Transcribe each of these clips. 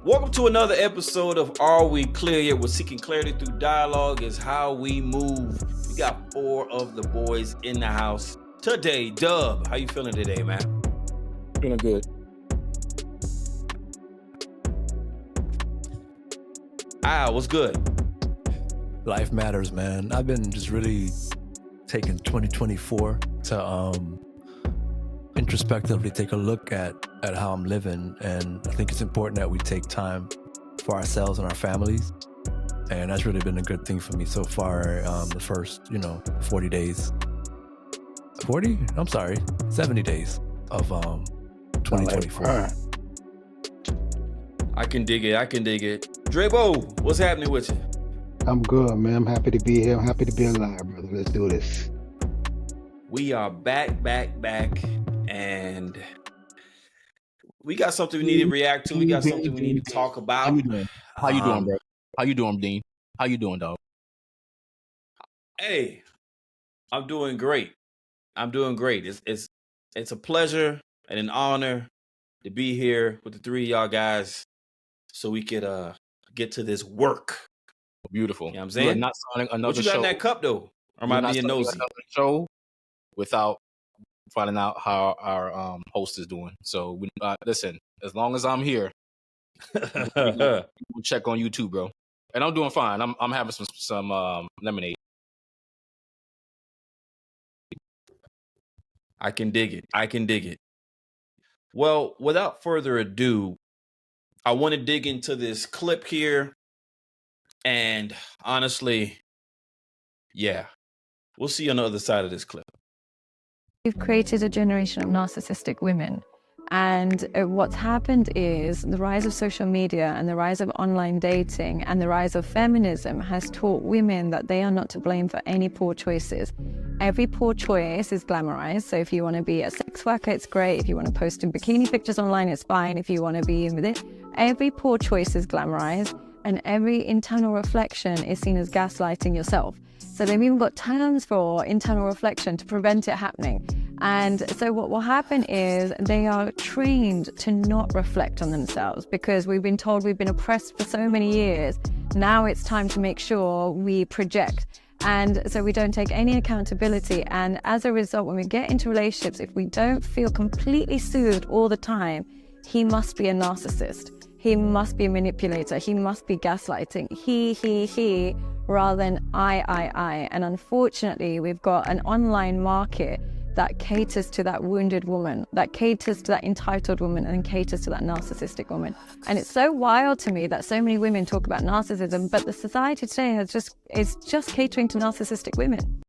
Welcome to another episode of Are We Clear Yet? We're seeking clarity through dialogue is how we move. We got 4 of the boys in the house today. Dub, how you feeling today, man? Feeling good. What's good? Life matters, man. I've been just really taking 2024 to introspectively take a look at how I'm living, and I think it's important that we take time for ourselves and our families, and that's really been a good thing for me so far. The first 40 days 70 days of 2024. I can dig it. Drebo, what's happening with you? I'm good, man. I'm happy to be here. I'm happy to be alive, brother. Let's do this. We are back, and we got something we need to react to. We got something we need to talk about. How you doing? How you doing, bro? How you doing, Dean? How you doing, dog? Hey, I'm doing great. It's a pleasure and an honor to be here with the 3 of y'all guys, so we could get to this work. Beautiful. You know what I'm saying? You're not starting another What you got show. in that cup though? Or am I being nosy? Another show without finding out how our host is doing. So we listen. As long as I'm here, we'll check on you too, bro. And I'm doing fine. I'm having some lemonade. I can dig it. Well, without further ado, I want to dig into this clip here. And honestly, yeah, we'll see on the other side of this clip. We've created a generation of narcissistic women. And what's happened is the rise of social media and the rise of online dating and the rise of feminism has taught women that they are not to blame for any poor choices. Every poor choice is glamorized. So if you want to be a sex worker, it's great. If you want to post in bikini pictures online, it's fine. If you want to be in with it, every poor choice is glamorized, and every internal reflection is seen as gaslighting yourself. So they've even got terms for internal reflection to prevent it happening. And so what will happen is they are trained to not reflect on themselves because we've been told we've been oppressed for so many years. Now it's time to make sure we project. And so we don't take any accountability. And as a result, when we get into relationships, if we don't feel completely soothed all the time, he must be a narcissist. He must be a manipulator. He must be gaslighting. He, rather than I. And unfortunately, we've got an online market that caters to that wounded woman, that caters to that entitled woman, and caters to that narcissistic woman. And it's so wild to me that so many women talk about narcissism, but the society today is just catering to narcissistic women.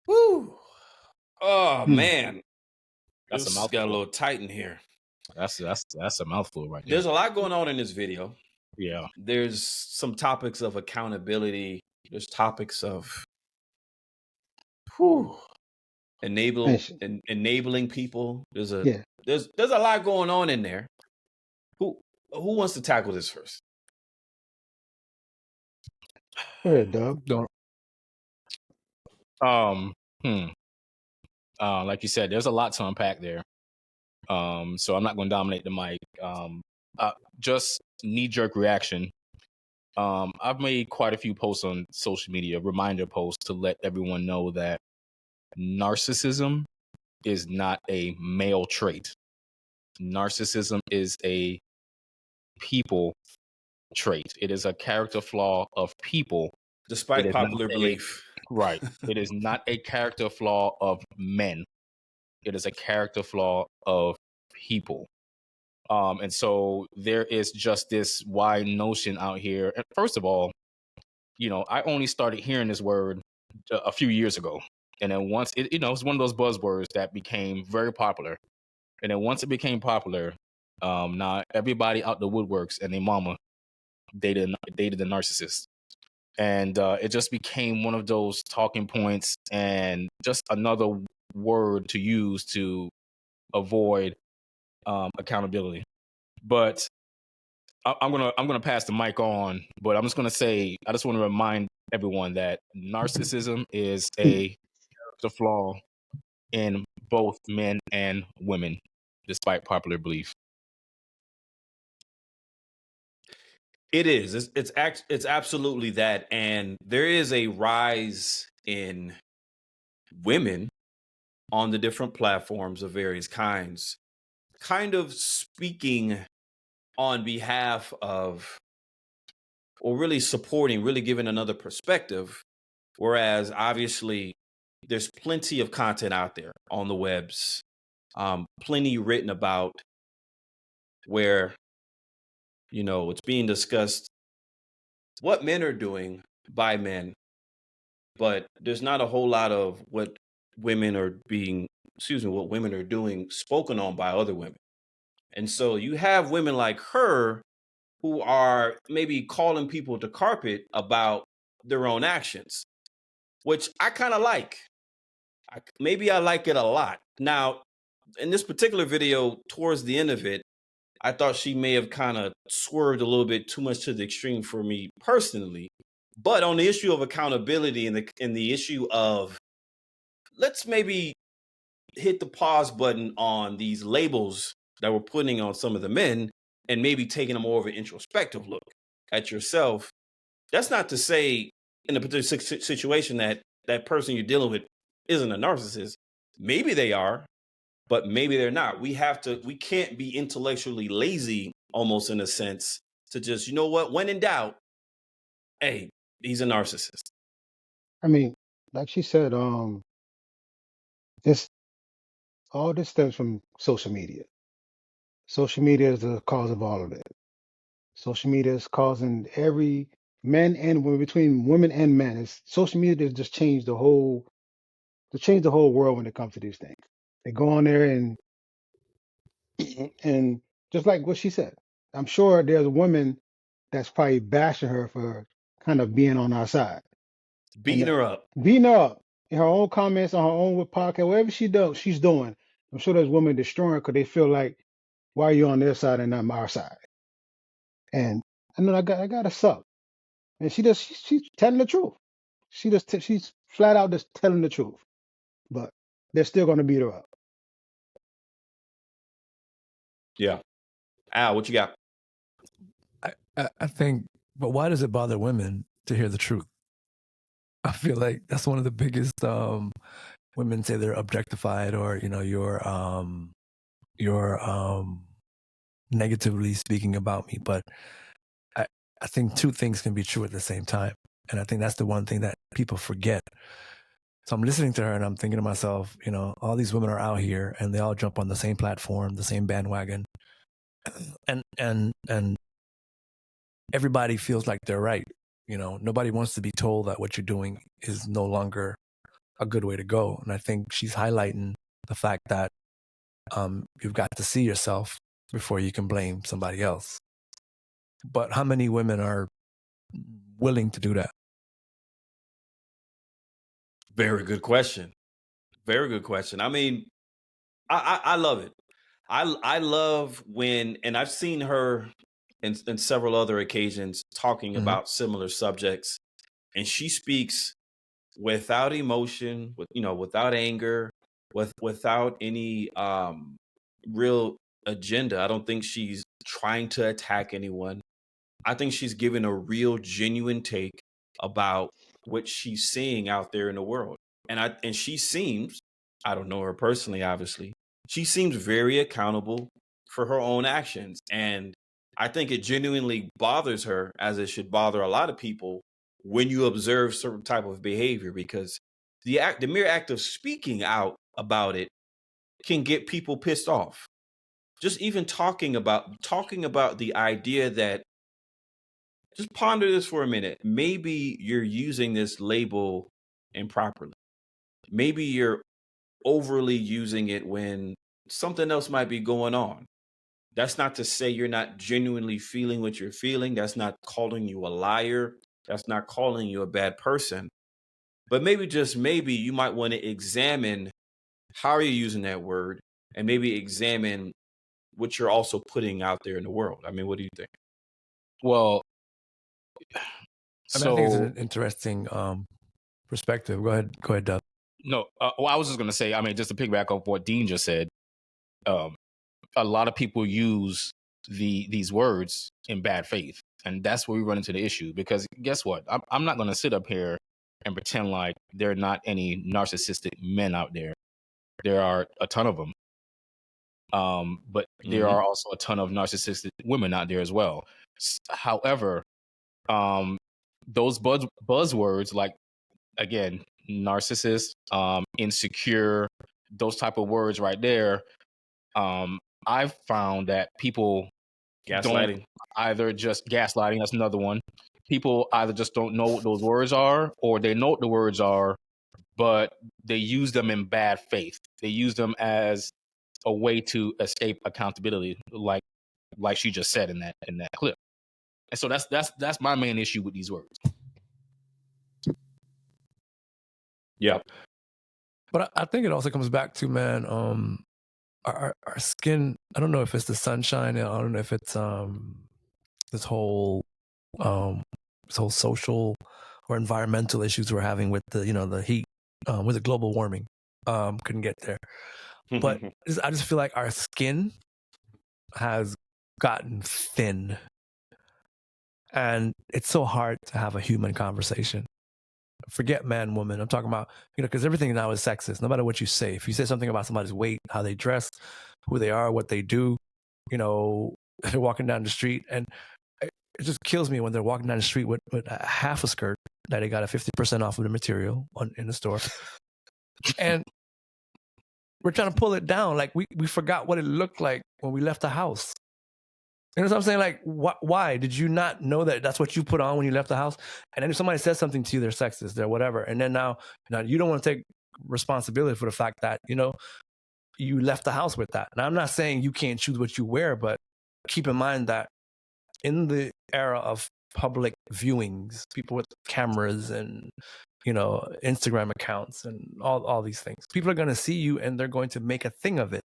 Woo! Oh man, That's this a mouthful. got a little tight in here. That's a mouthful right there. There's a lot going on in this video. Yeah. There's some topics of accountability. There's topics of enabling people. There's a lot going on in there. Who wants to tackle this first? Go ahead, Dub. Like you said, there's a lot to unpack there. So I'm not going to dominate the mic. Just knee-jerk reaction. I've made quite a few posts on social media, reminder posts, to let everyone know that narcissism is not a male trait. Narcissism is a people trait. It is a character flaw of people. Despite popular belief. Right. It is not a character flaw of men. It is a character flaw of people. And so there is just this wide notion out here. And first of all, I only started hearing this word a few years ago. And then once it's one of those buzzwords that became very popular. And then once it became popular, now everybody out the woodworks and their mama dated the narcissist. And it just became one of those talking points and just another word to use to avoid accountability. But I'm gonna pass the mic on. But I'm just gonna say, I just want to remind everyone that narcissism is a character flaw in both men and women, despite popular belief. It is. It's absolutely that, and there is a rise in women on the different platforms of various kinds, kind of speaking on behalf of, or really supporting, really giving another perspective. Whereas obviously, there's plenty of content out there on the webs, plenty written about where it's being discussed what men are doing by men, but there's not a whole lot of what women are doing spoken on by other women. And so you have women like her who are maybe calling people to carpet about their own actions, which I kind of like. Maybe I like it a lot. Now, in this particular video, towards the end of it, I thought she may have kind of swerved a little bit too much to the extreme for me personally. But on the issue of accountability and the issue of, let's maybe hit the pause button on these labels that we're putting on some of the men and maybe taking a more of an introspective look at yourself. That's not to say in a particular situation that that person you're dealing with isn't a narcissist. Maybe they are, but maybe they're not. We can't be intellectually lazy, almost in a sense, to just, you know what, when in doubt, hey, he's a narcissist. I mean, like she said, this all this stems from social media. Social media is the cause of all of it. Social media is causing every men and women, between women and men. Social media has just changed the whole world when it comes to these things. They go on there and just like what she said, I'm sure there's a woman that's probably bashing her for kind of being on our side, Beating her up. beating her up in her own comments on her own podcast, whatever she's doing. I'm sure there's women destroying her because they feel like, why are you on their side and not our side? And I know I gotta suck. And she's telling the truth. She's flat out just telling the truth. But they're still gonna beat her up. Yeah. Al, what you got? I think, but why does it bother women to hear the truth? I feel like that's one of the biggest. Women say they're objectified, or you're negatively speaking about me. But I think two things can be true at the same time, and I think that's the one thing that people forget. So I'm listening to her and I'm thinking to myself, all these women are out here and they all jump on the same platform, the same bandwagon, and everybody feels like they're right. Nobody wants to be told that what you're doing is no longer a good way to go. And I think she's highlighting the fact that you've got to see yourself before you can blame somebody else. But how many women are willing to do that? Very good question. Very good question. I mean, I love it. I love when, and I've seen her in several other occasions talking about similar subjects, and she speaks without emotion, without anger, without any real agenda. I don't think she's trying to attack anyone. I think she's giving a real, genuine take about what she's seeing out there in the world. And she seems, I don't know her personally, obviously, she seems very accountable for her own actions. And I think it genuinely bothers her, as it should bother a lot of people, when you observe certain type of behavior, because the mere act of speaking out about it can get people pissed off. Just even talking about the idea that, just ponder this for a minute. Maybe you're using this label improperly. Maybe you're overly using it when something else might be going on. That's not to say you're not genuinely feeling what you're feeling. That's not calling you a liar. That's not calling you a bad person. But maybe, just maybe, you might want to examine how you're using that word, and maybe examine what you're also putting out there in the world. I mean, what do you think? Well, I think it's an interesting perspective. Go ahead, Doug. No, well, I was just going to say, I mean, just to piggyback off what Dean just said, um, a lot of people use these words in bad faith. And that's where we run into the issue. Because guess what? I'm not going to sit up here and pretend like there are not any narcissistic men out there. There are a ton of them. But there are also a ton of narcissistic women out there as well. However, those buzzwords like, again, narcissist, insecure, those type of words right there, I've found that people Gaslighting. don't either just gaslighting, that's another one. People either just don't know what those words are, or they know what the words are, but they use them in bad faith. They use them as a way to escape accountability, like she just said in that clip. And so that's my main issue with these words. Yeah. But I think it also comes back to, man, our skin. I don't know if it's the sunshine. I don't know if it's this whole social or environmental issues we're having with the heat, with the global warming. Couldn't get there, but I just feel like our skin has gotten thin, and it's so hard to have a human conversation. Forget man, woman. I'm talking about, because everything now is sexist. No matter what you say, if you say something about somebody's weight, how they dress, who they are, what they do, they're walking down the street, and it just kills me when they're walking down the street with a half a skirt that they got a 50% off of the material in the store, and we're trying to pull it down. Like we forgot what it looked like when we left the house. You know what I'm saying? Like, why did you not know that that's what you put on when you left the house? And then if somebody says something to you, they're sexist, they're whatever. And then now you don't want to take responsibility for the fact that, you left the house with that. And I'm not saying you can't choose what you wear, but keep in mind that in the era of public viewings, people with cameras and, Instagram accounts and all these things, people are going to see you and they're going to make a thing of it.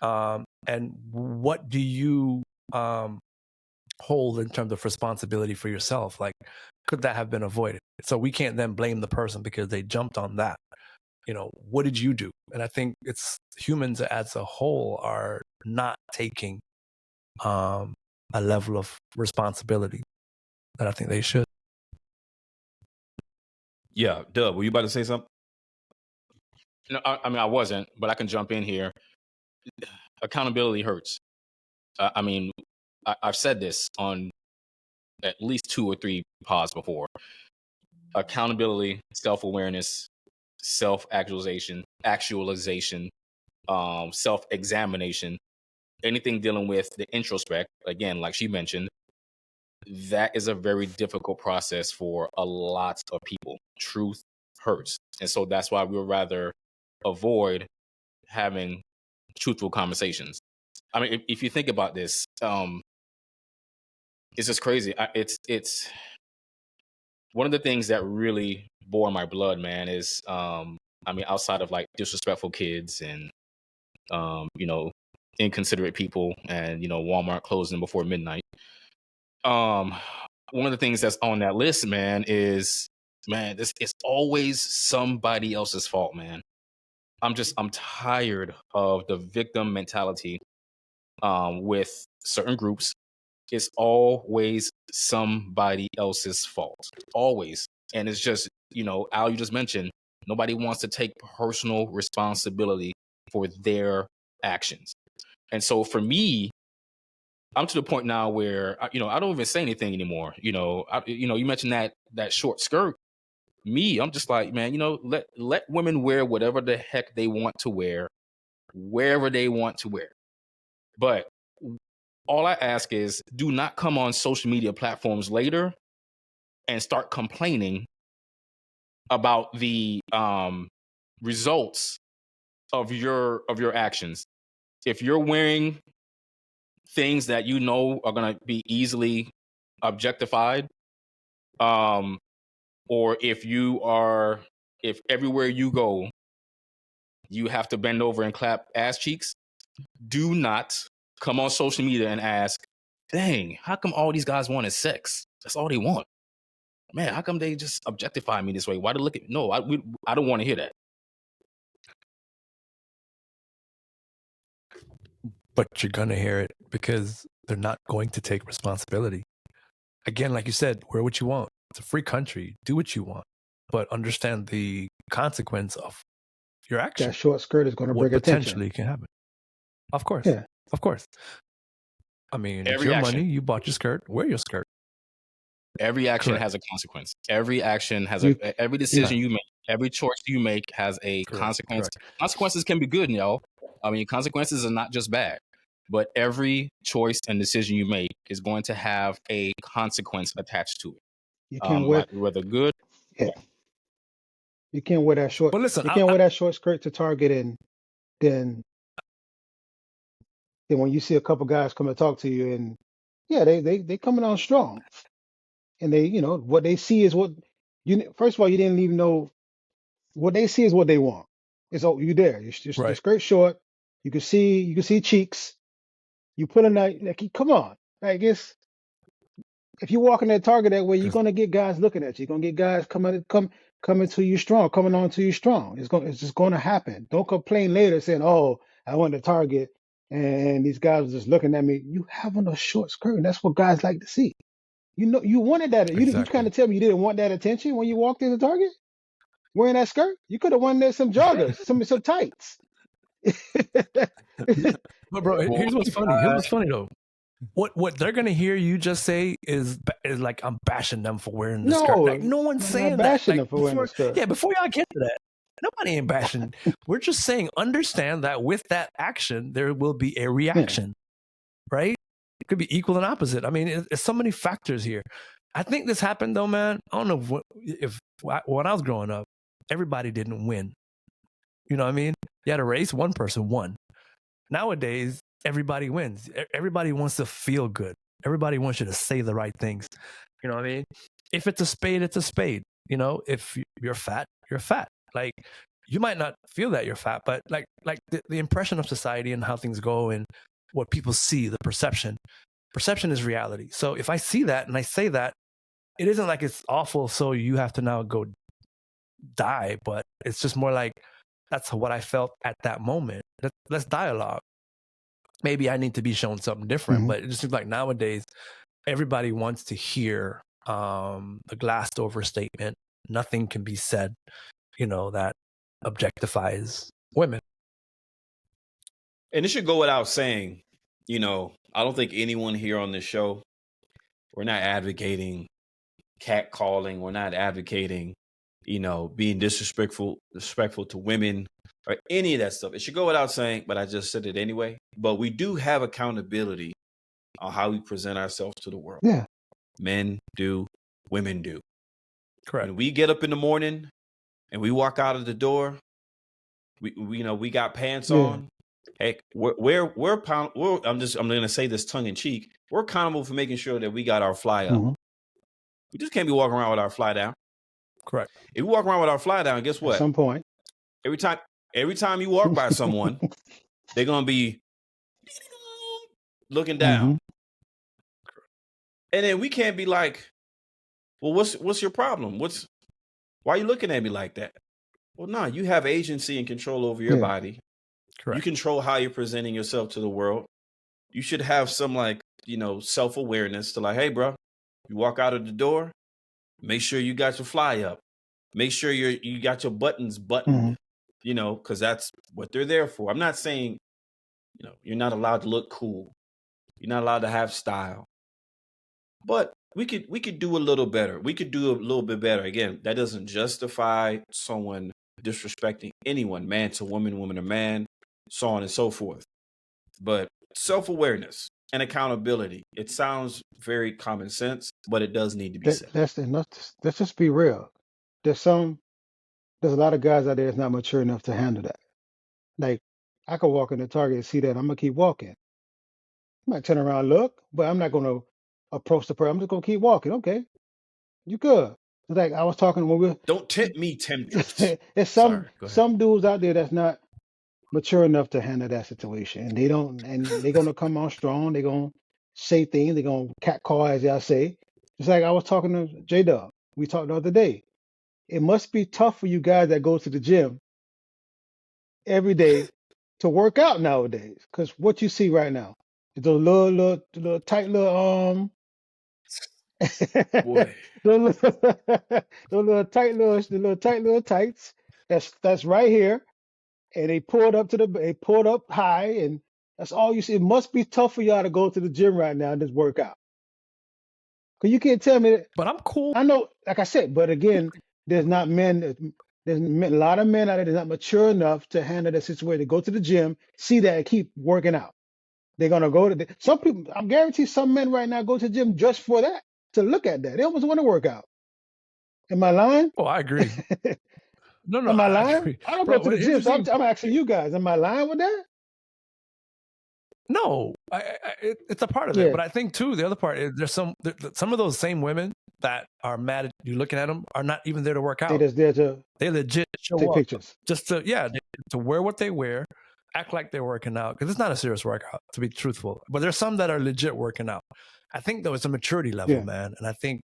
And what do you hold in terms of responsibility for yourself? Like, could that have been avoided? So we can't then blame the person because they jumped on that. What did you do? And I think it's humans as a whole are not taking a level of responsibility that I think they should. Yeah, Dub, were you about to say something? No, I mean, I wasn't, but I can jump in here. Accountability hurts. I've said this on at least 2 or 3 pods before. Accountability, self-awareness, self-actualization, self-examination, anything dealing with the introspect, again, like she mentioned, that is a very difficult process for a lot of people. Truth hurts. And so that's why we would rather avoid having truthful conversations. I mean, if you think about this, it's just crazy. It's one of the things that really bore my blood, man, is, outside of like disrespectful kids and, inconsiderate people and, Walmart closing before midnight. One of the things that's on that list, man, is, it's always somebody else's fault, man. I'm tired of the victim mentality with certain groups. It's always somebody else's fault. Always. And it's just, Al, you just mentioned, nobody wants to take personal responsibility for their actions. And so for me, I'm to the point now where, I don't even say anything anymore. You mentioned that short skirt. Me, I'm just like, man, let women wear whatever the heck they want to wear, wherever they want to wear. But all I ask is, do not come on social media platforms later and start complaining about the results of your actions. If you're wearing things that are going to be easily objectified, or if everywhere you go, you have to bend over and clap ass cheeks, do not come on social media and ask, dang, how come all these guys wanted sex? That's all they want. Man, how come they just objectify me this way? Why do look at no? I don't want to hear that. but you're gonna hear it because they're not going to take responsibility. Again, like you said, wear what you want. It's a free country. Do what you want, but understand the consequence of your action. That short skirt is going to What bring attention. potentially can happen. Of course. Yeah. Of course. I mean, it's Every your action. money. You bought your skirt. Wear your skirt. Every action Correct. has a consequence. Every action has You- every decision you make, every choice you make has a Correct, consequence. correct. Consequences can be good, y'all. I mean, consequences are not just bad, but every choice and decision you make is going to have a consequence attached to it. You can't wear. Whether good. Yeah. You can't wear that short. But listen, you can't wear that short skirt to Target, and then when you see a couple guys come and talk to you, and yeah, they coming on strong, and they, you know, what they see is what you. First of all, you didn't even know what they see is what they want. It's oh, you there. Your Right. skirt short. You can see cheeks. You put a night like come on, like it's. If you walk in that Target that way, you're gonna get guys looking at you. You're gonna get guys coming to you strong, coming on to you strong. It's just gonna happen. Don't complain later saying, "Oh, I went to Target and these guys were just looking at me." You have on a short skirt, and that's what guys like to see. You know, you wanted that. You Exactly. kind of tell me you didn't want that attention when you walked into Target wearing that skirt. You could have worn there some joggers, some tights. But bro, here's what's funny. Here's what's funny though. What they're gonna hear you just say is like I'm bashing them for wearing the skirt. Like no one's I'm saying not that. bashing Like, them for wearing the skirt. Yeah, before y'all get to that, nobody ain't bashing. We're just saying understand that with that action there will be a reaction, right? It could be equal and opposite. I mean, it's so many factors here. I think this happened though, man. I don't know if when I was growing up, everybody didn't win. You know what I mean? You had a race, one person won. Nowadays, everybody wins. Everybody wants to feel good. Everybody wants you to say the right things. You know what I mean? If it's a spade, it's a spade. You know, if you're fat, you're fat. Like, you might not feel that you're fat, but like the impression of society and how things go and what people see, the perception is reality. So if I see that and I say that, it isn't like it's awful, so you have to now go die, but it's just more like, that's what I felt at that moment. Let's dialogue. Maybe I need to be shown something different, but it just seems like nowadays everybody wants to hear the glassed over statement. Nothing can be said, you know, that objectifies women. And it should go without saying, you know, I don't think anyone here on this show, we're not advocating catcalling. We're not advocating, you know, being disrespectful to women or any of that stuff. It should go without saying, but I just said it anyway. But we do have accountability on how we present ourselves to the world. Yeah. Men do, women do. Correct. When we get up in the morning and we walk out of the door, we you know, we got pants on. Hey, we're I'm going to say this tongue in cheek. We're accountable for making sure that we got our fly up. We just can't be walking around with our fly down. Correct. If we walk around with our fly down, guess what? At some point. Every time you walk by someone, they're going to be looking down. And then we can't be like, well, what's your problem? Why are you looking at me like that? Well, no, you have agency and control over your body. Correct. You control how you're presenting yourself to the world. You should have some, like, you know, self-awareness to like, hey, bro, you walk out of the door, make sure you got your fly up. Make sure you got your buttons buttoned, you know, because that's what they're there for. I'm not saying, you know, you're not allowed to look cool. You're not allowed to have style. But we could do a little better. We could do a little bit better. Again, that doesn't justify someone disrespecting anyone, man to woman, woman to man, so on and so forth. But self-awareness and accountability, it sounds very common sense, but it does need to be said. Let's just be real. There's a lot of guys out there that's not mature enough to handle that. Like, I could walk in the Target and see that. I'm gonna keep walking. I might turn around and look, but I'm not gonna approach the person. I'm just gonna keep walking. Okay, you good. It's like I was talking when we Don't tempt me, temptress. there's some dudes out there that's not mature enough to handle that situation, and they're gonna come on strong. They're gonna say things. They're gonna catcall, as y'all say. Just like I was talking to J Dub. We talked the other day. It must be tough for you guys that go to the gym every day to work out nowadays. Because what you see right now is those little tight little Boy. those little tight little tights. That's right here, and they pulled up high, and that's all you see. It must be tough for y'all to go to the gym right now and just work out. Cause you can't tell me that. But I'm cool. I know, like I said, but again, there's not men. There's a lot of men out there that's not mature enough to handle that situation. They go to the gym, see that, and keep working out. They're gonna go to some people. I guarantee some men right now go to the gym just for that, to look at that. They almost want to work out. Am I lying? Oh, I agree. No, Am I I lying? agree. I don't Bro, go to what the gym, so interesting- I'm asking you guys. Am I lying with that? No, it's a part of Yeah. it. But I think too, the other part is there's some of those same women that are mad at you looking at them are not even there to work They out. just there to They legit show take up pictures. just to wear what they wear, act like they're working out, because it's not a serious workout, to be truthful. But there's some that are legit working out. I think though it's a maturity level, Yeah. man, and I think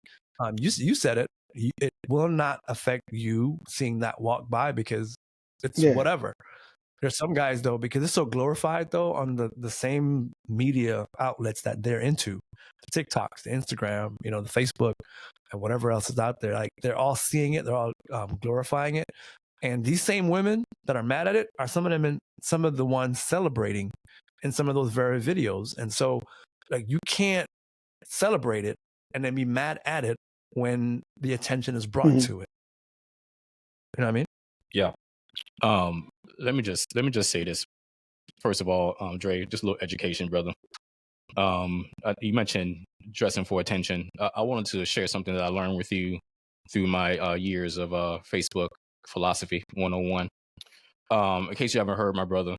you said it. It will not affect you seeing that walk by because it's Yeah. whatever. There's some guys though, because it's so glorified though on the same media outlets that they're into, the TikToks, the Instagram, the Facebook, and whatever else is out there. Like they're all seeing it, they're all glorifying it, and these same women that are mad at it are some of the ones celebrating in some of those very videos. And so, like, you can't celebrate it and then be mad at it when the attention is brought Mhm. to it. You know what I mean? Yeah. Let me just say this. First of all, Dre, just a little education, brother. You mentioned dressing for attention. I wanted to share something that I learned with you through my years of Facebook philosophy 101. In case you haven't heard, my brother,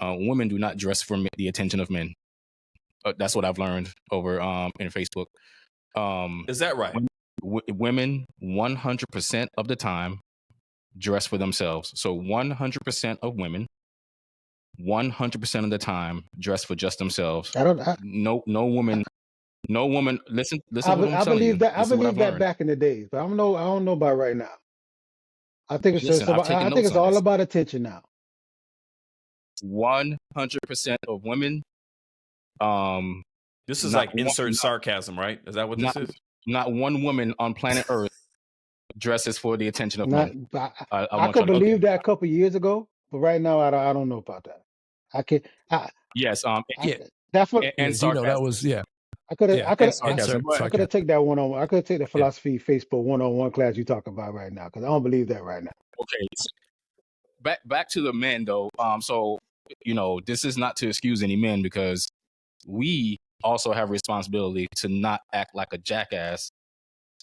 women do not dress for the attention of men. That's what I've learned over in Facebook. Is that right? Women 100% of the time dress for themselves. So 100% of women 100% of the time dress for just themselves. No woman listen to what I'm telling you. I believe that This is what I've learned. back in the days, but I don't know about right now. I think it's Listen, I've taken notes on all this. about attention now. 100% of women. This is Not like one- insert not- sarcasm, right? Is that what this is? Not one woman on planet Earth dresses for the attention of Not, men. I want could y'all to- believe that a couple years ago, but right now I don't know about that. Yes. Yeah. That's what And Gino, that sarcasm. was I could yeah, I could and sarcasm. I could have take that one on. I could take the philosophy Facebook 101 class you talk about right now, because I don't believe that right now. Okay. Back to the men though. So this is not to excuse any men, because we also have responsibility to not act like a jackass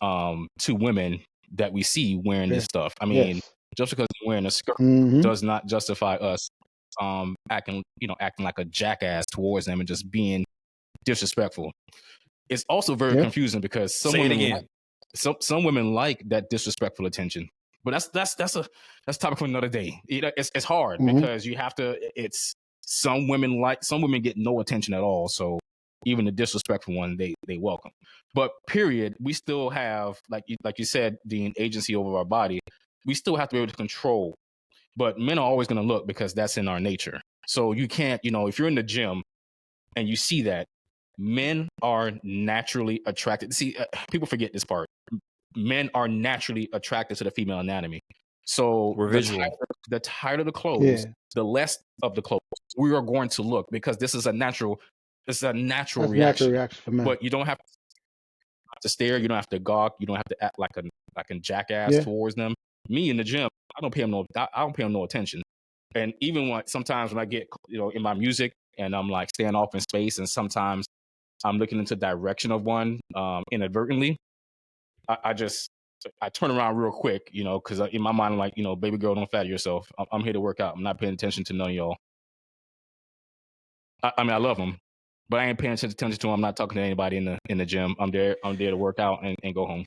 to women that we see wearing this stuff. I mean, Yes. just because they're wearing a skirt Mhm. does not justify us acting like a jackass towards them and just being disrespectful. It's also very Yeah. confusing because some Say it women again. some women like that disrespectful attention. But that's a topic for another day. It's hard Mhm. because you have to. It's some women get no attention at all. So even the disrespectful one, they welcome. But period, we still have like you said, the agency over our body. We still have to be able to control. But men are always going to look because that's in our nature. So you can't, if you're in the gym and you see that, men are naturally attracted. See, people forget this part. Men are naturally attracted to the female anatomy. So We're visual. The tighter the clothes, Yeah. the less of the clothes we are going to look, because this is a natural That's reaction. natural reaction for men. But you don't have to stare. You don't have to gawk. You don't have to act like a jackass Yeah. towards them. Me in the gym, I don't pay them no attention. And even sometimes when I get in my music and I'm like staying off in space, and sometimes I'm looking into the direction of one inadvertently, I turn around real quick, because in my mind I'm like, baby girl, don't fatten yourself. I'm here to work out. I'm not paying attention to none of y'all. I mean, I love them, but I ain't paying attention to them. I'm not talking to anybody in the gym. I'm there to work out and go home.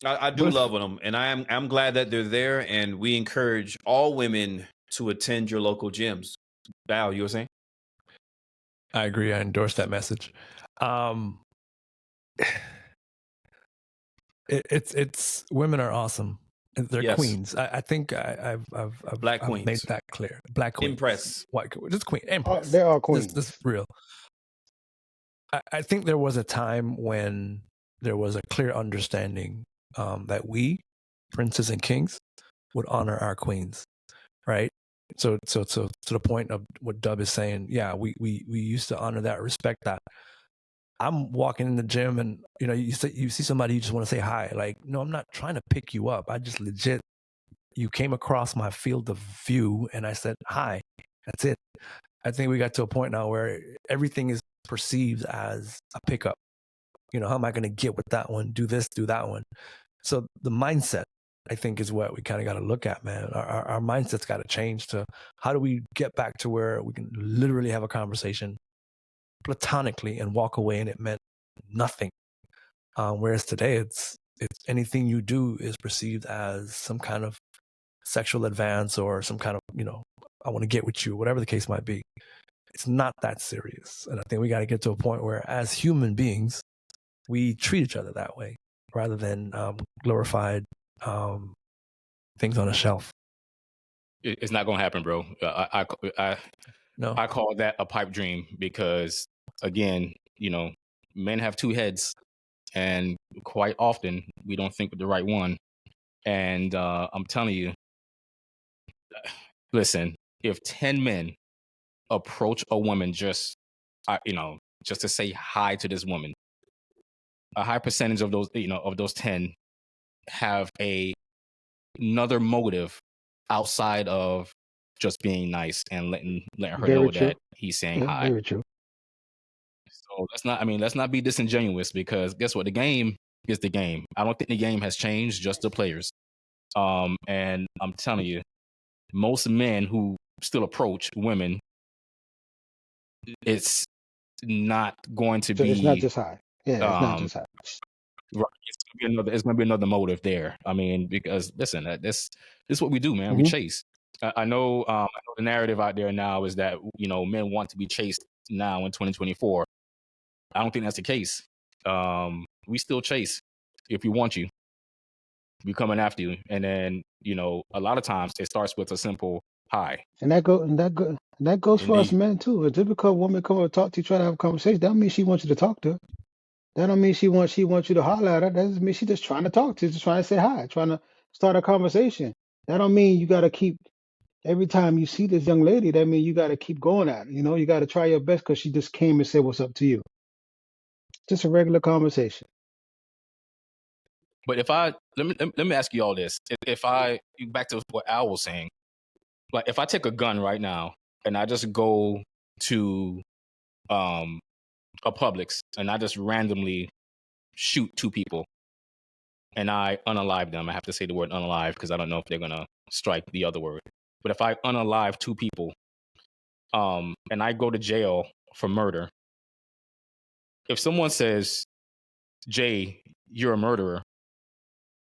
I do love them, and I'm glad that they're there, and we encourage all women to attend your local gyms. Val, you were saying? I agree. I endorse that message. It's women are awesome. They're Yes. queens. I think I've Black I've made queens. that clear. Black queens. Empress. White, just queen. Empress. They are queens. This is real. I think there was a time when there was a clear understanding that we, princes and kings, would honor our queens, right? So to the point of what Dub is saying, yeah, we used to honor that, respect that. I'm walking in the gym and you see somebody, you just want to say hi. Like, no, I'm not trying to pick you up. I just legit, you came across my field of view and I said hi. That's it. I think we got to a point now where everything is perceived as a pickup. How am I going to get with that one? Do this, do that one. So the mindset, I think, is what we kind of got to look at, man. Our mindset's got to change to how do we get back to where we can literally have a conversation platonically and walk away and it meant nothing. Whereas today it's anything you do is perceived as some kind of sexual advance or some kind of, I want to get with you, whatever the case might be. It's not that serious. And I think we got to get to a point where as human beings, we treat each other that way rather than glorified things on a shelf. It's not going to happen, bro. I call that a pipe dream because, again, men have two heads, and quite often we don't think with the right one. And I'm telling you, listen, if 10 men approach a woman just to say hi to this woman, a high percentage of those, of those 10 have another motive outside of just being nice and letting her Very know true. that he's saying hi. Very true. So let's not be disingenuous, because guess what? The game is the game. I don't think the game has changed, just the players. And I'm telling you, most men who still approach women, it's not going to be. It's not just high. Yeah, it's not just high. Right. It's gonna be another motive there. I mean, because listen, this is what we do, man. We chase. I know the narrative out there now is that men want to be chased now in 2024. I don't think that's the case. We still chase if we want you. We coming after you, and then a lot of times it starts with a simple hi. And that goes for us men too. Just because a woman come up and talk to you, try to have a conversation, that don't mean she wants you to talk to her. That don't mean she wants you to holler at her. That doesn't mean she just trying to talk to you, just trying to say hi, trying to start a conversation. That don't mean you got to keep, every time you see this young lady, that mean you got to keep going at her. You got to try your best because she just came and said what's up to you. Just a regular conversation. But let me ask you all this. If I back to what Al was saying, like if I take a gun right now and I just go to a Publix and I just randomly shoot two people and I unalive them. I have to say the word unalive because I don't know if they're gonna strike the other word. But if I unalive two people, and I go to jail for murder, if someone says, "Jay, you're a murderer,"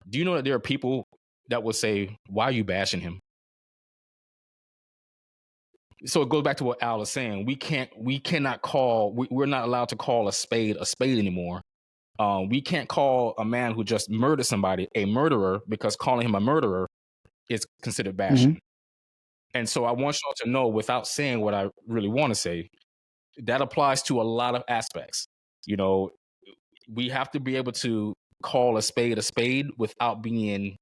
do you know that there are people that will say, "Why are you bashing him?" So it goes back to what Al is saying. We're not allowed to call a spade anymore. We can't call a man who just murdered somebody a murderer because calling him a murderer is considered bashing. And so I want y'all to know, without saying what I really want to say, that applies to a lot of aspects. We have to be able to call a spade without being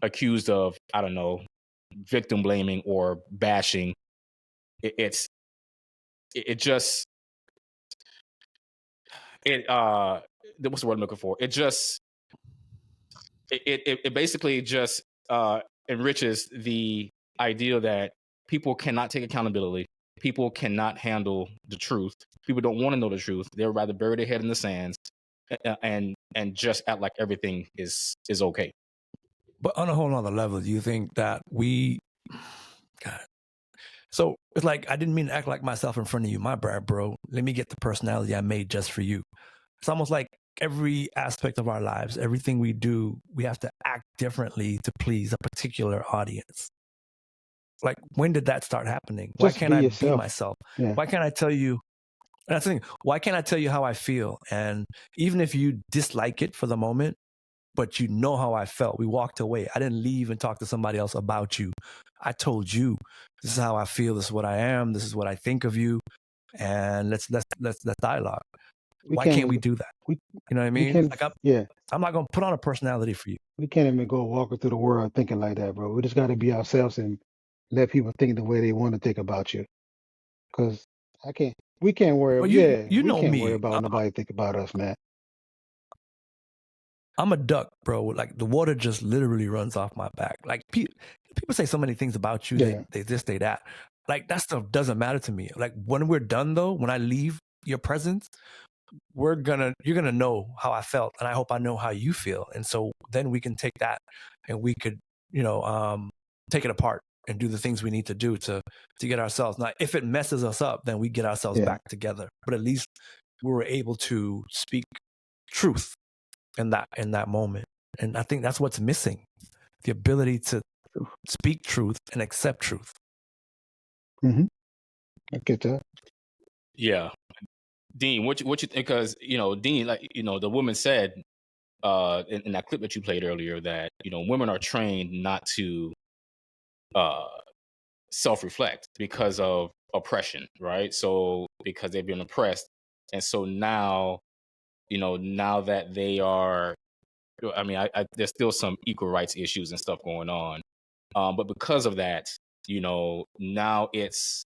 accused of, I don't know, victim blaming or bashing. What's the word I'm looking for? It basically just enriches the idea that people cannot take accountability. People cannot handle the truth. People don't want to know the truth. They'd rather bury their head in the sands and just act like everything is okay. But on a whole other level, do you think that so it's like, I didn't mean to act like myself in front of you. My bad, bro. Let me get the personality I made just for you. It's almost like every aspect of our lives, everything we do, we have to act differently to please a particular audience. Like, when did that start happening? Why can't I be myself? Yeah. Why can't I tell you? That's the thing. Why can't I tell you how I feel? And even if you dislike it for the moment, but you know how I felt. We walked away. I didn't leave and talk to somebody else about you. I told you, this is how I feel. This is what I am. This is what I think of you. And let's dialogue. We Why can't can't we do that? we You know what I we mean? can Like yeah. I'm not gonna put on a personality for you. We can't even go walking through the world thinking like that, bro. We just got to be ourselves and let people think the way they want to think about you. Cause I can't. We can't worry. Well, Yeah, you we know can't worry me. about nobody think about us, man. I'm a duck, bro. Like the water just literally runs off my back. Like people say so many things about you. Yeah. They this, they that. Like that stuff doesn't matter to me. Like when we're done though, when I leave your presence, you're gonna know how I felt, and I hope I know how you feel. And so then we can take that and we could, take it apart and do the things we need to do to get ourselves. Now, if it messes us up, then we get ourselves Yeah. back together. But at least we were able to speak truth in that moment. And I think that's what's missing. The ability to speak truth and accept truth. Mm-hmm. I get that. Yeah. Dean, what you think? Because Dean, like the woman said in that clip that you played earlier that women are trained not to self-reflect because of oppression, right? So because they've been oppressed, and so now now that they are, I mean, there's still some equal rights issues and stuff going on, but because of that, now it's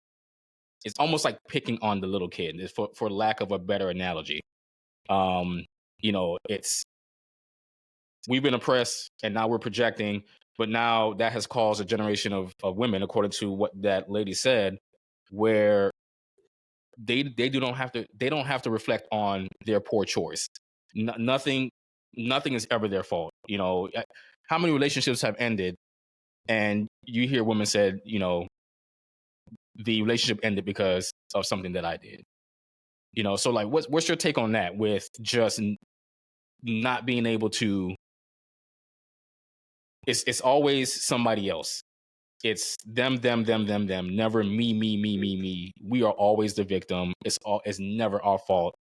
almost like picking on the little kid, for lack of a better analogy. It's we've been oppressed and now we're projecting, but now that has caused a generation of women, according to what that lady said, where they don't have to reflect on their poor choice. Nothing is ever their fault. How many relationships have ended and you hear women said, the relationship ended because of something that I did. So like, what's your take on that, with just not being able to? It's always somebody else. It's them. Never me. We are always the victim. It's never our fault.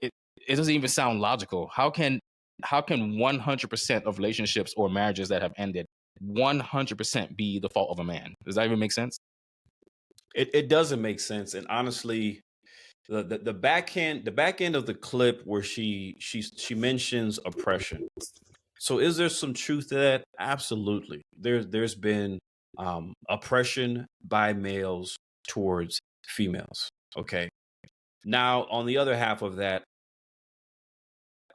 It doesn't even sound logical. How can 100% of relationships or marriages that have ended 100% be the fault of a man? Does that even make sense? It doesn't make sense. And honestly, the back end of the clip where she mentions oppression. So is there some truth to that? Absolutely. There's been oppression by males towards females. Okay. Now, on the other half of that,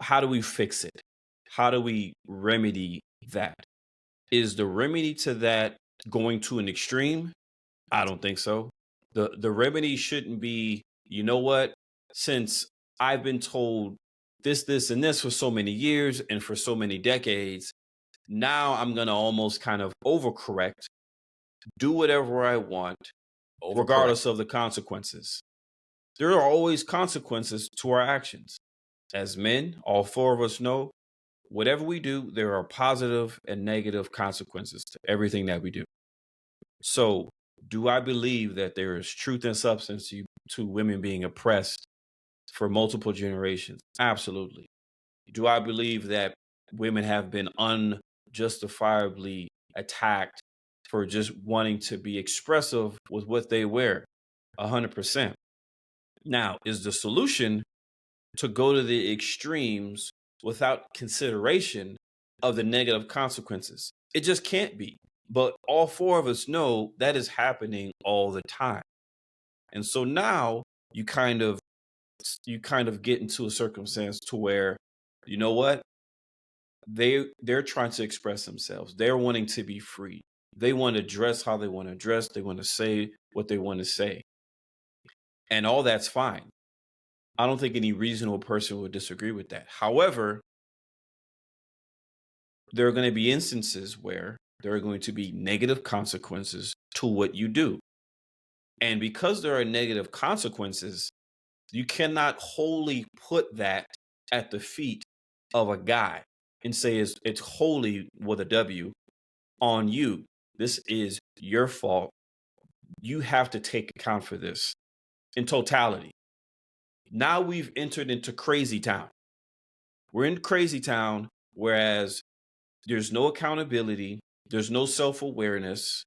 how do we fix it? How do we remedy that? Is the remedy to that going to an extreme? I don't think so. The remedy shouldn't be, you know what? Since I've been told this, and this for so many years and for so many decades, now I'm going to almost kind of overcorrect, do whatever I want, regardless of the consequences. There are always consequences to our actions. As men, all four of us know, whatever we do, there are positive and negative consequences to everything that we do. So, do I believe that there is truth and substance to women being oppressed for multiple generations? Absolutely. Do I believe that women have been unjustifiably attacked for just wanting to be expressive with what they wear? 100%. Now, is the solution to go to the extremes without consideration of the negative consequences? It just can't be. But all four of us know that is happening all the time. And so now you kind of get into a circumstance to where, you know what? They're trying to express themselves. They're wanting to be free. They want to dress how they want to dress. They want to say what they want to say. And all that's fine. I don't think any reasonable person would disagree with that. However, there are going to be instances where there are going to be negative consequences to what you do. And because there are negative consequences, you cannot wholly put that at the feet of a guy and say it's wholly, with a W, on you. This is your fault. You have to take account for this in totality. Now we've entered into crazy town. We're in crazy town, whereas There's no accountability. There's no self-awareness,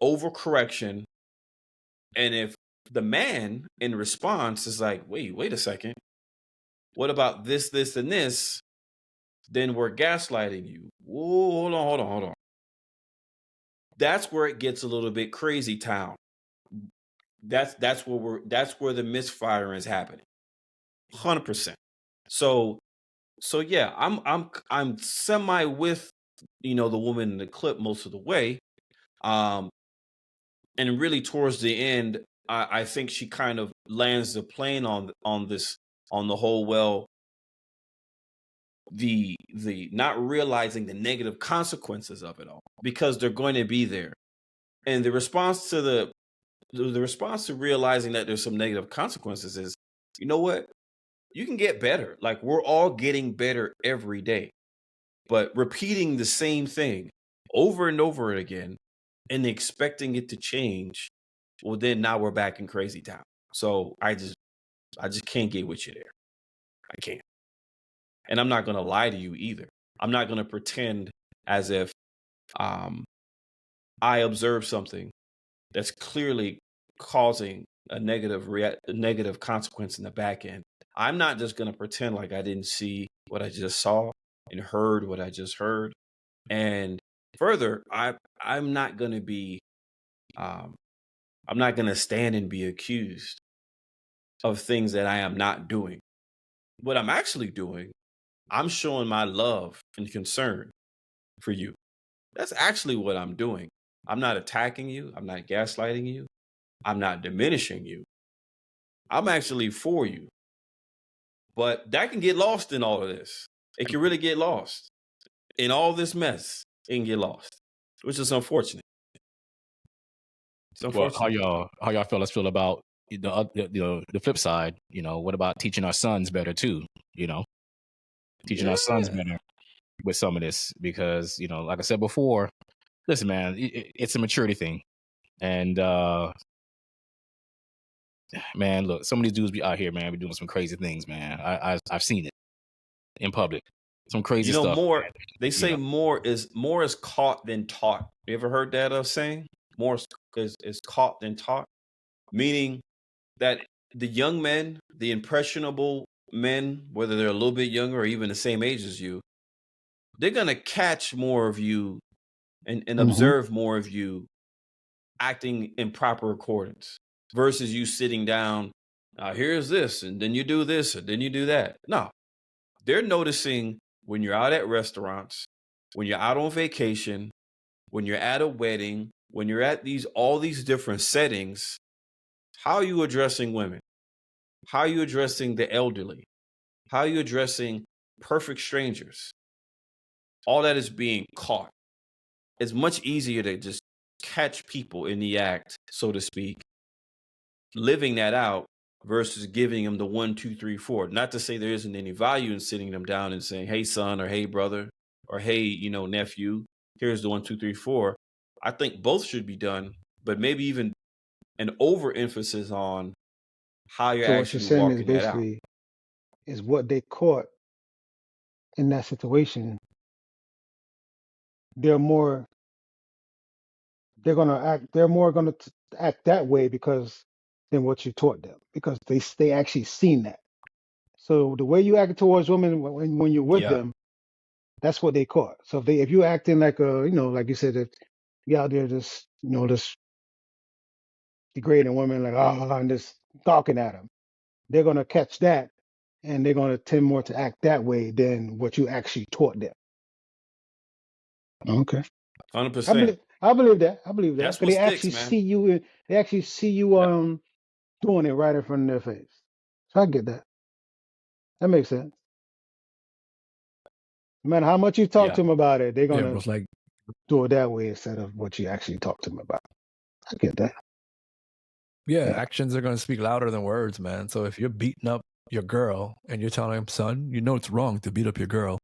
overcorrection. And if the man in response is like, wait a second, what about this, this, and this? Then we're gaslighting you. Whoa, hold on. That's where it gets a little bit crazy town. That's where the misfiring is happening. 100%. So yeah, I'm semi with, the woman in the clip most of the way. And really towards the end, I think she kind of lands the plane on the whole, well, the not realizing the negative consequences of it all, because they're going to be there. And the response to realizing that there's some negative consequences is, you know what? You can get better. Like, we're all getting better every day. But repeating the same thing over and over again and expecting it to change, well, then now we're back in crazy town. So I just can't get with you there. I can't. And I'm not going to lie to you either. I'm not going to pretend as if I observe something that's clearly causing a negative consequence in the back end. I'm not just going to pretend like I didn't see what I just saw and heard what I just heard. And further, I'm not going to be, I'm not going to stand and be accused of things that I am not doing. What I'm actually doing, I'm showing my love and concern for you. That's actually what I'm doing. I'm not attacking you. I'm not gaslighting you. I'm not diminishing you. I'm actually for you. But that can get lost in all of this. It can really get lost in all this mess. It can get lost, which is unfortunate. It's unfortunate. Well, how y'all fellas feel about the flip side? What about teaching our sons better too? Teaching our sons better with some of this, because like I said before, listen, man, it's a maturity thing, and man, look, some of these dudes be out here, man, be doing some crazy things, man. I've seen it in public, some crazy stuff. More. They say more is caught than taught. You ever heard that saying? More is caught than taught, meaning that the young men, the impressionable men, whether they're a little bit younger or even the same age as you, they're gonna catch more of you and observe more of you acting in proper accordance, versus you sitting down, here's this, and then you do this, and then you do that. No, they're noticing when you're out at restaurants, when you're out on vacation, when you're at a wedding, when you're at all these different settings, how are you addressing women? How are you addressing the elderly? How are you addressing perfect strangers? All that is being caught. It's much easier to just catch people in the act, so to speak, living that out, versus giving them the 1, 2, 3, 4. Not to say there isn't any value in sitting them down and saying, hey, son, or hey, brother, or hey, nephew, here's the 1, 2, 3, 4. I think both should be done, but maybe even an overemphasis on how you're actually walking that out. Is what they caught in that situation. They're more going to act that way than what you taught them, because they actually seen that. So the way you act towards women when you're with them, that's what they caught. So if you acting like like you said, if you out there just just degrading women, like and just talking at them, they're gonna catch that, and they're gonna tend more to act that way than what you actually taught them. Okay. 100%. I believe that. That's But what sticks, man. They actually see you doing it right in front of their face. So I get that. That makes sense. No matter how much you talk to them about it, they're gonna do it that way instead of what you actually talk to them about. I get that. Yeah, actions are gonna speak louder than words, man. So if you're beating up your girl and you're telling him, son, it's wrong to beat up your girl,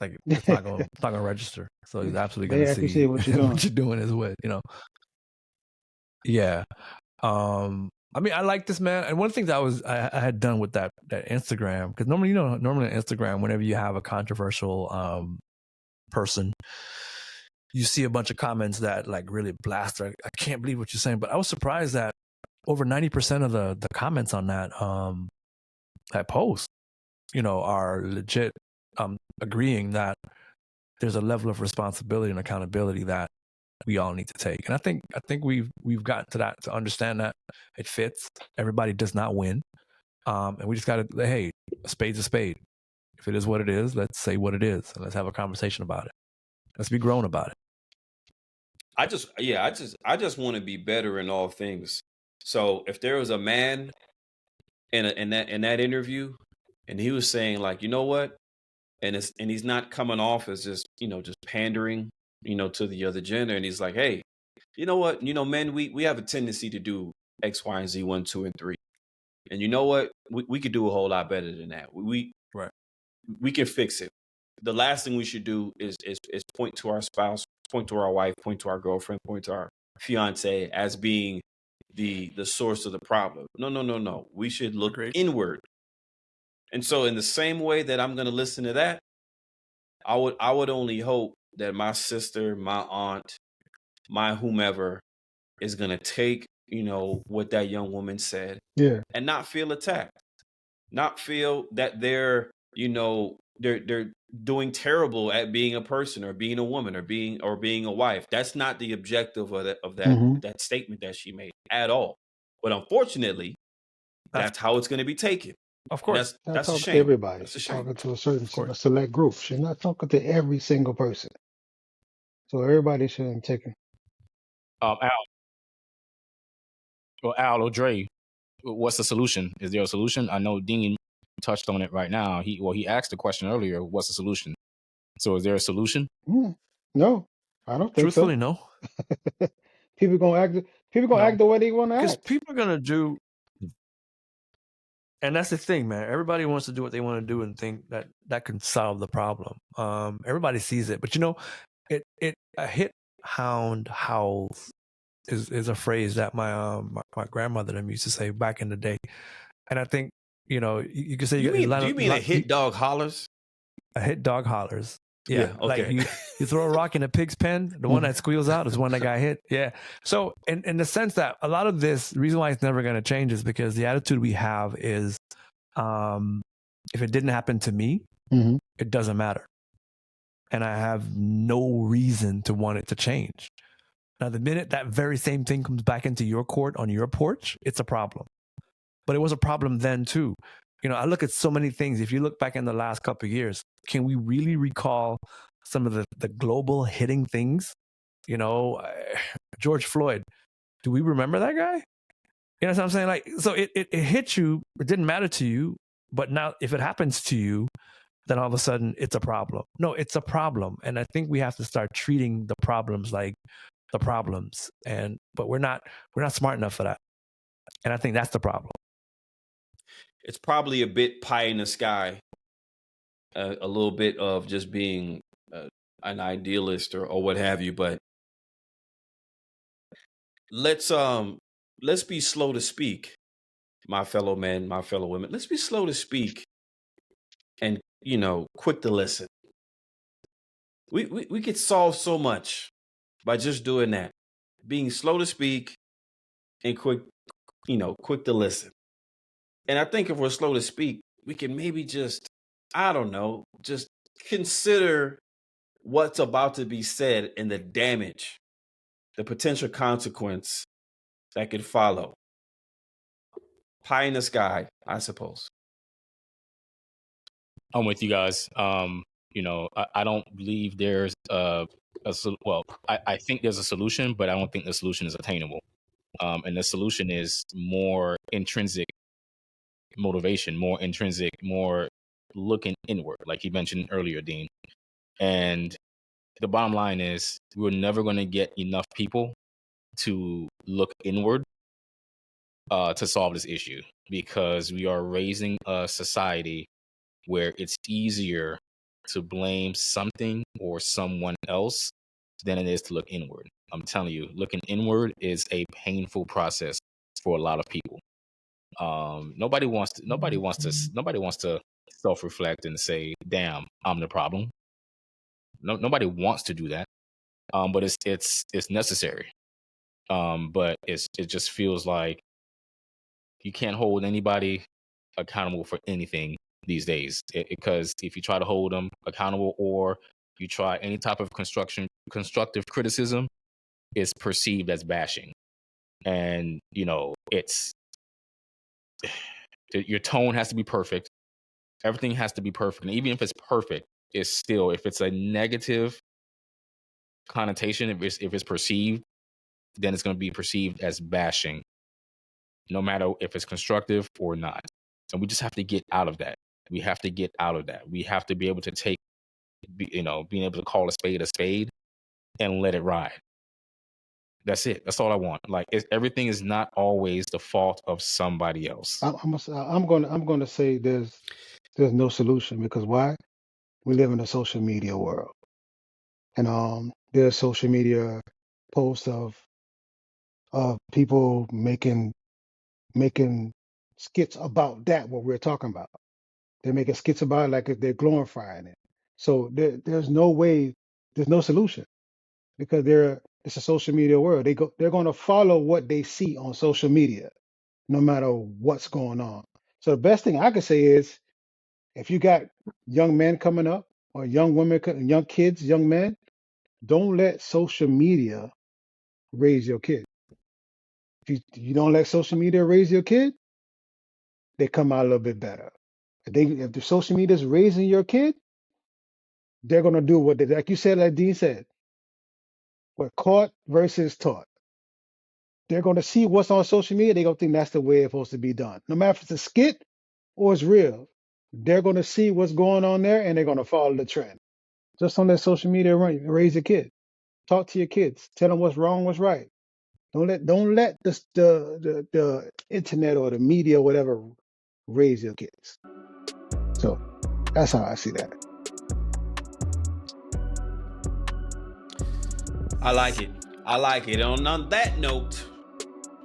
like it's not gonna register. So he's absolutely gonna see what you're doing is what, Yeah. I mean, I like this, man. And one of the things I had done with that Instagram, because normally on Instagram, whenever you have a controversial person, you see a bunch of comments that like really blast. I can't believe what you're saying, but I was surprised that over 90% of the comments on that post, are legit agreeing that there's a level of responsibility and accountability that we all need to take. And I think we've gotten to that, to understand that it fits. Everybody does not win. And we just got to, hey, a spade's a spade. If it is what it is, let's say what it is, and let's have a conversation about it. Let's be grown about it. I just want to be better in all things. So if there was a man in that interview, and he was saying like, you know what, and he's not coming off as just just pandering to the other gender, and he's like, hey, you know what, men, we have a tendency to do X, Y, and Z, 1, 2, and 3, and you know what, we could do a whole lot better than that. We can fix it. The last thing we should do is point to our spouse, point to our wife, point to our girlfriend, point to our fiance as being the source of the problem. No. We should look inward. And so in the same way that I'm going to listen to that, I would only hope that my sister, my aunt, my whomever is going to take, what that young woman said, and not feel attacked, not feel that they're doing terrible at being a person or being a woman or being a wife. That's not the objective of that statement that she made at all. But unfortunately, that's how it's going to be taken. Of course, that's a shame. Everybody. That's a shame. Talking to a certain select group. She's not talking to every single person. So everybody shouldn't take it. Al or Dre, what's the solution? Is there a solution? I know Dean touched on it right now. He asked the question earlier, what's the solution? So is there a solution? No, I don't think Truthfully, so. no. People gonna act the way they want to act. Because people are gonna do, and that's the thing, man. Everybody wants to do what they want to do and think that can solve the problem. Everybody sees it, but a hit hound howls is a phrase that my grandmother them used to say back in the day, and I think you can say do you mean a hit dog hollers? A hit dog hollers. Yeah, okay. Like you throw a rock in a pig's pen, the one that squeals out is the one that got hit. Yeah. So in the sense that a lot of this, the reason why it's never going to change is because the attitude we have is, if it didn't happen to me, it doesn't matter. And I have no reason to want it to change. Now, the minute that very same thing comes back into your court on your porch, it's a problem. But it was a problem then too. I look at so many things. If you look back in the last couple of years, can we really recall some of the global hitting things? George Floyd. Do we remember that guy? You know what I'm saying? Like, so it hit you. It didn't matter to you. But now if it happens to you, then all of a sudden it's a problem. No, it's a problem. And I think we have to start treating the problems like the problems. But we're not smart enough for that. And I think that's the problem. It's probably a bit pie in the sky, a little bit of just being an idealist or what have you. But let's be slow to speak, my fellow men, my fellow women. Let's be slow to speak and quick to listen. We could solve so much by just doing that, being slow to speak and quick to listen. And I think if we're slow to speak, we can maybe just consider what's about to be said and the damage, the potential consequence that could follow. Pie in the sky, I suppose. I'm with you guys. I don't believe there's I think there's a solution, but I don't think the solution is attainable. And the solution is more intrinsic motivation, more intrinsic, more looking inward, like you mentioned earlier, Dean. And the bottom line is we're never going to get enough people to look inward to solve this issue, because we are raising a society where it's easier to blame something or someone else than it is to look inward. I'm telling you, looking inward is a painful process for a lot of people. Nobody wants to self-reflect and say, damn, I'm the problem. nobody wants to do that, but it's necessary. But it just feels like you can't hold anybody accountable for anything these days, because if you try to hold them accountable or you try any type of constructive criticism, it's perceived as bashing. And it's your tone has to be perfect. Everything has to be perfect. And even if it's perfect, it's still, if it's a negative connotation, if it's perceived, then it's going to be perceived as bashing, no matter if it's constructive or not. And we just have to get out of that. We have to get out of that. We have to be able to being able to call a spade and let it ride. That's it. That's all I want. Like, everything is not always the fault of somebody else. I'm gonna say there's no solution, because why? We live in a social media world, and there's social media posts of people making skits about that, what we're talking about. They're making skits about it like if they're glorifying it. So there's no way, there's no solution, because it's a social media world. They're going to follow what they see on social media, no matter what's going on. So the best thing I can say is, if you got young men coming up, or young women, young kids, young men, don't let social media raise your kid. If you don't let social media raise your kid, they come out a little bit better. If the social media is raising your kid, they're gonna do what they, like you said, like Dean said, what caught versus taught. They're gonna see what's on social media. They're gonna think that's the way it's supposed to be done. No matter if it's a skit or it's real, they're gonna see what's going on there and they're gonna follow the trend. Just don't let social media raise your kid. Talk to your kids. Tell them what's wrong, what's right. Don't let the internet or the media or whatever raise your kids. So that's how I see that. I like it. I like it. And on that note,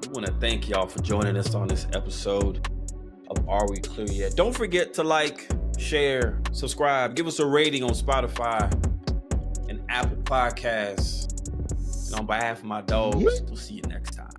we want to thank y'all for joining us on this episode of Are We Clear Yet? Don't forget to like, share, subscribe, give us a rating on Spotify and Apple Podcasts. And on behalf of my dogs, we'll see you next time.